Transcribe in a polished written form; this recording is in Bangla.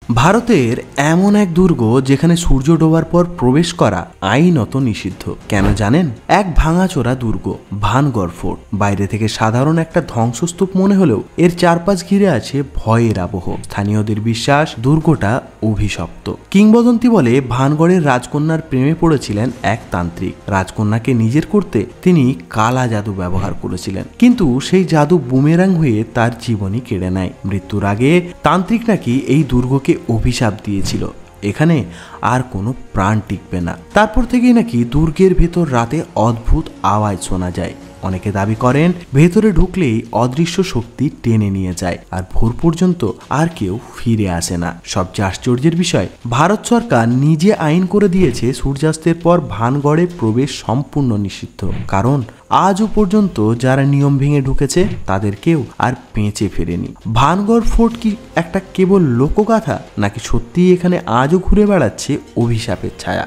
ভারতের এমন এক দুর্গ যেখানে সূর্য ডোবার পর প্রবেশ করা আইনত নিষিদ্ধ। কেন জানেন? এক ভাঙাচোরা দুর্গ, ভানগড় ফোর্ট। বাইরে থেকে সাধারণ একটা ধ্বংসস্তূপ মনে হলেও এর চারপাশ ঘিরে আছে ভয়ের আবহ। স্থানীয়দের বিশ্বাস দুর্গটা অভিশপ্ত। কিংবদন্তি বলে ভানগড়ের রাজকন্যার প্রেমে পড়েছিলেন এক তান্ত্রিক। রাজকন্যাকে নিজের করতে তিনি কালা জাদু ব্যবহার করেছিলেন, কিন্তু সেই জাদু বুমেরাং হয়ে তার জীবনই কেড়ে নেয়। মৃত্যুর আগে তান্ত্রিক নাকি এই দুর্গকে অভিশাপ দিয়েছিল, এখানে আর কোনো প্রাণ টিকবে না। তারপর থেকেই নাকি দুর্গের ভেতর রাতে অদ্ভুত আওয়াজ শোনা যায়। অনেকে দাবি করেন ভেতরে ঢুকলেই অদৃশ্য শক্তি টেনে নিয়ে যায়, আর ভোর পর্যন্ত আর কেউ ফিরে আসে না। সবচেয়ে আশ্চর্যের বিষয়, ভারত সরকার নিজে আইন করে দিয়েছে সূর্যাস্তের পর ভানগড়ে প্রবেশ সম্পূর্ণ নিষিদ্ধ। কারণ আজও পর্যন্ত যারা নিয়ম ভেঙে ঢুকেছে তাদের কেউ আর বেঁচে ফেরেনি। ভানগড় ফোর্ট কি একটা কেবল লোকগাথা, নাকি সত্যিই এখানে আজও ঘুরে বেড়াচ্ছে অভিশাপের ছায়া?